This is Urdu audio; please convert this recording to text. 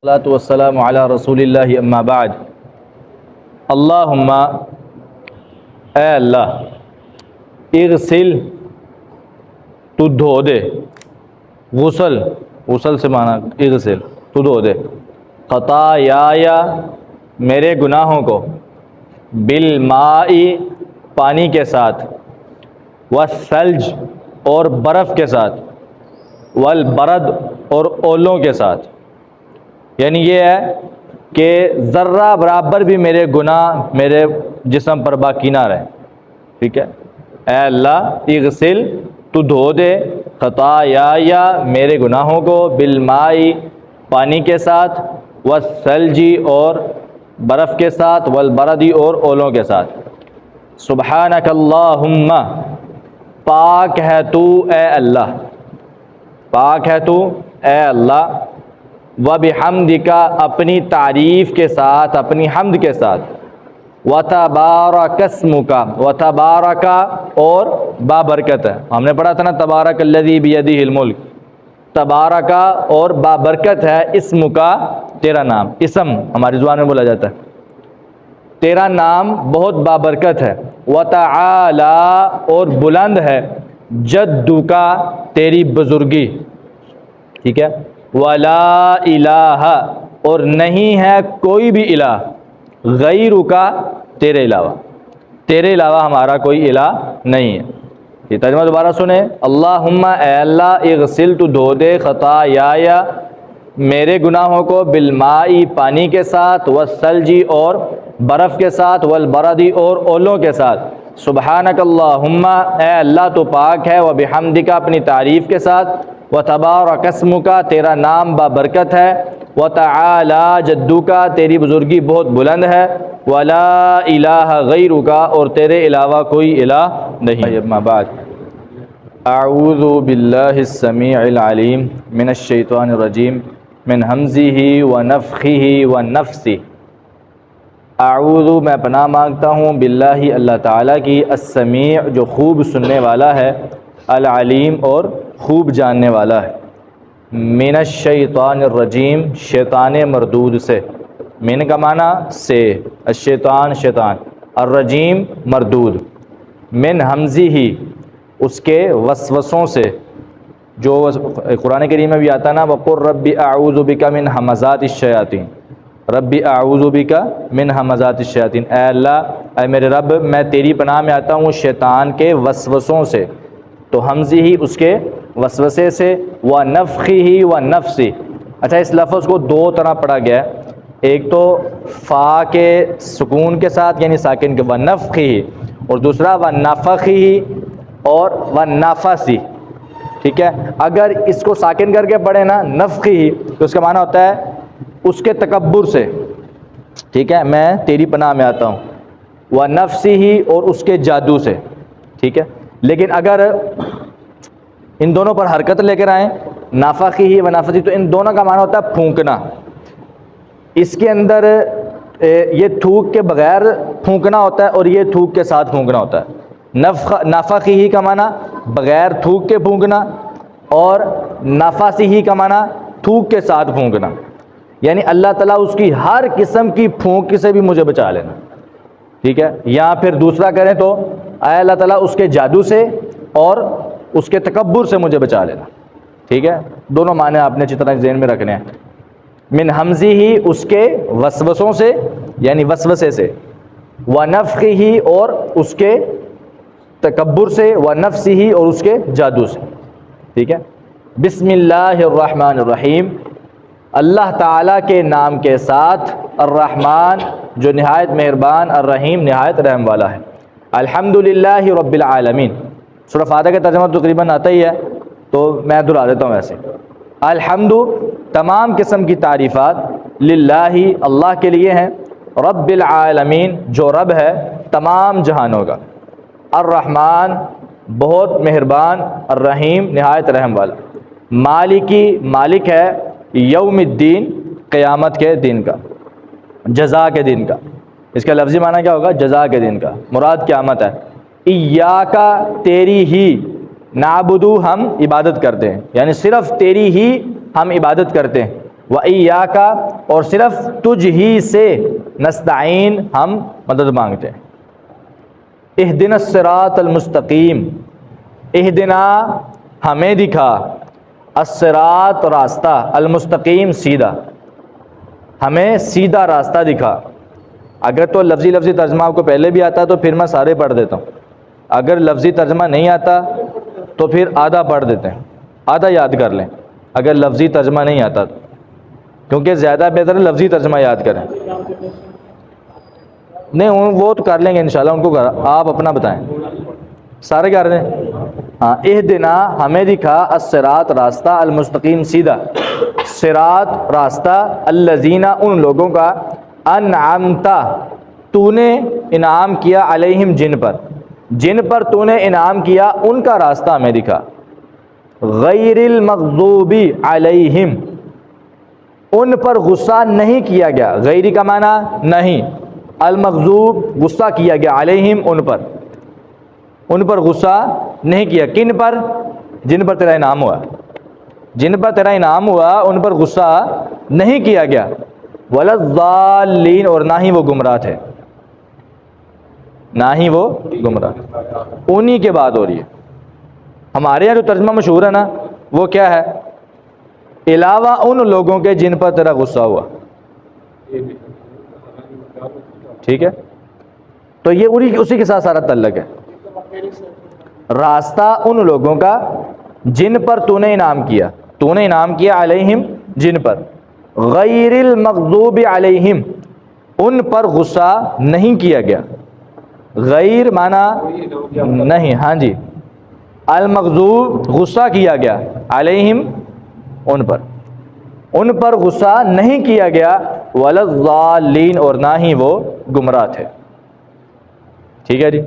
والصلاة والسلام علی رسول اللہ اما بعد۔ اللہم اے اللہ، اغسل تو دھو دے، غسل سے معنی اغسل تو دھو دے، خطایا میرے گناہوں کو، بالماء پانی کے ساتھ، والثلج اور برف کے ساتھ، والبرد اور اولوں کے ساتھ۔ یعنی یہ ہے کہ ذرہ برابر بھی میرے گناہ میرے جسم پر باقی نہ رہے، ٹھیک ہے۔ اے اللہ اغسل تو دھو دے، خطایا میرے گناہوں کو، بالماء پانی کے ساتھ، والثلج اور برف کے ساتھ، والبرد اور اولوں کے ساتھ۔ سبحانک اللہم، پاک ہے تو اے اللہ، پاک ہے تو اے اللہ، وبحمدک اپنی تعریف کے ساتھ، اپنی حمد کے ساتھ، وتبارک اسمک، وتبارک اور بابرکت ہے، ہم نے پڑھا تھا نا تبارک الذی بیدہ الملک، تبارک اور بابرکت ہے، اسمک تیرا نام، اسم ہماری زبان میں بولا جاتا ہے، تیرا نام بہت بابرکت ہے، وتعالی اور بلند ہے، جدک تیری بزرگی، ٹھیک ہے، ولا الہ اور نہیں ہے کوئی بھی الہ، غیرک تیرے علاوہ، تیرے علاوہ ہمارا کوئی الہ نہیں ہے۔ یہ ترجمہ دوبارہ سنیں، اللہم اے اللہ، اغسل تو دھو دے، خطایا میرے گناہوں کو، بالماء پانی کے ساتھ، والثلج اور برف کے ساتھ، والبرد اور اولوں کے ساتھ، سبحانک اللہم اے اللہ تو پاک ہے، وبحمدک اپنی تعریف کے ساتھ، وتبارک اسمک تیرا نام بابرکت ہے، وتعالی جدک تیری بزرگی بہت بلند ہے، ولا الہ غیرک اور تیرے علاوہ کوئی الہ نہیں۔ اما بعد، اعوذ باللہ السمیع العلیم من الشیطان الرجیم من ہمزہ ونفخہ ونفثہ۔ اعوذ میں پناہ مانگتا ہوں، باللہ اللہ تعالیٰ کی، السمیع جو خوب سننے والا ہے، العلیم اور خوب جاننے والا ہے، من الشیطان الرجیم شیطان مردود سے، من کا معنی سے، الشیطان شیطان، الرجیم مردود، من حمزہ ہی اس کے وسوسوں سے، جو قرآن کریم میں بھی آتا نا، وقل رب اعوذ بک من ہمزات الشیاطین، رب اعوذ بک من ہمزات الشیاطین، اے اللہ اے میرے رب میں تیری پناہ میں آتا ہوں شیطان کے وسوسوں سے، تو حمزہ ہی اس کے وسوسے سے، ونفخہ ونفثہ۔ اچھا، اس لفظ کو دو طرح پڑھا گیا ہے، ایک تو فا کے سکون کے ساتھ یعنی ساکن کے، ونفخہ، اور دوسرا ونفخہ اور ونفثہ، ٹھیک ہے۔ اگر اس کو ساکن کر کے پڑھے نا نفخہ، تو اس کا معنی ہوتا ہے اس کے تکبر سے، ٹھیک ہے، میں تیری پناہ میں آتا ہوں، ونفثہ اور اس کے جادو سے، ٹھیک ہے۔ لیکن اگر ان دونوں پر حرکت لے کر آئیں، نافخہ ونفثہ، تو ان دونوں کا معنی ہوتا ہے پھونکنا، اس کے اندر یہ تھوک کے بغیر پھونکنا ہوتا ہے اور یہ تھوک کے ساتھ پھونکنا ہوتا ہے۔ نفخہ کا معنی بغیر تھوک کے پھونکنا، اور نفثہ کا معنی تھوک کے ساتھ پھونکنا، یعنی اللہ تعالیٰ اس کی ہر قسم کی پھونک سے بھی مجھے بچا لینا، ٹھیک ہے۔ یا پھر دوسرا کریں تو اے اللہ تعالیٰ اس کے جادو سے اور اس کے تکبر سے مجھے بچا لینا، ٹھیک ہے۔ دونوں معنی آپ نے اچھی طرح ذہن میں رکھنے ہیں۔ من حمزہ ہی اس کے وسوسوں سے یعنی وسوسے سے، ونفخہ اور اس کے تکبر سے، ونفثہ اور اس کے جادو سے، ٹھیک ہے۔ بسم اللہ الرحمن الرحیم، اللہ تعالیٰ کے نام کے ساتھ، الرحمن جو نہایت مہربان، الرحیم نہایت رحم والا ہے۔ الحمدللہ رب العالمین، سورہ فاتحہ کا ترجمہ تقریباً آتا ہی ہے، تو میں دہرا دیتا ہوں ایسے، الحمد تمام قسم کی تعریفات، للہ اللہ کے لیے ہیں، رب العالمین جو رب ہے تمام جہانوں کا، الرحمن بہت مہربان، الرحیم نہایت رحم والا، مالکی مالک ہے، یوم الدین قیامت کے دن کا، جزا کے دن کا۔ اس کا لفظی معنی کیا ہوگا؟ جزا کے دن کا، مراد قیامت ہے۔ ایاک تیری ہی، نعبدو ہم عبادت کرتے ہیں، یعنی صرف تیری ہی ہم عبادت کرتے ہیں، وَإِيَّاكَ اور صرف تجھ ہی سے نستعین ہم مدد مانگتے ہیں. اہدنا الصراط المستقیم، اہدنا ہمیں دکھا، الصراط راستہ، المستقیم سیدھا، ہمیں سیدھا راستہ دکھا. اگر تو لفظی ترجمہ آپ کو پہلے بھی آتا تو پھر میں سارے پڑھ دیتا ہوں، اگر لفظی ترجمہ نہیں آتا تو پھر آدھا پڑھ دیتے ہیں، آدھا یاد کر لیں اگر لفظی ترجمہ نہیں آتا تو، کیونکہ زیادہ بہتر ہے لفظی ترجمہ یاد کریں. نہیں وہ تو کر لیں گے انشاءاللہ، ان کو آپ اپنا بتائیں، سارے کر رہے ہیں. ہاں، اہدنا ہمیں دکھا، الصراط راستہ، المستقیم سیدھا، صراط راستہ، الذین ان لوگوں کا، انعمت تو نے انعام کیا، علیہم جن پر تو نے انعام کیا ان کا راستہ ہمیں دکھا. غیر المغضوب علیہم ان پر غصہ نہیں کیا گیا، غیری کا معنی نہیں، المغضوب غصہ کیا گیا، علیہم ان پر غصہ نہیں کیا. کن پر؟ جن پر تیرا انعام ہوا، جن پر تیرا انعام ہوا ان پر غصہ نہیں کیا گیا. ولا الضالین اور نہ ہی وہ گمراہ تھے، نہ ہی وہ گمراہ. انہی کے بعد ہو رہی ہے. ہمارے یہاں جو ترجمہ مشہور ہے نا وہ کیا ہے؟ علاوہ ان لوگوں کے جن پر تیرا غصہ ہوا. ٹھیک ہے، تو یہ اسی کے ساتھ سارا تعلق ہے. راستہ ان لوگوں کا جن پر تو نے انعام کیا، تو نے انعام کیا علیہم جن پر، غیر المغضوب علیہم ان پر غصہ نہیں کیا گیا. غیر معنی نہیں، ہاں جی، المغضوب غصہ کیا گیا، علیہم ان پر غصہ نہیں کیا گیا، ولا الضالین اور نہ ہی وہ گمراہ تھے. ٹھیک ہے جی.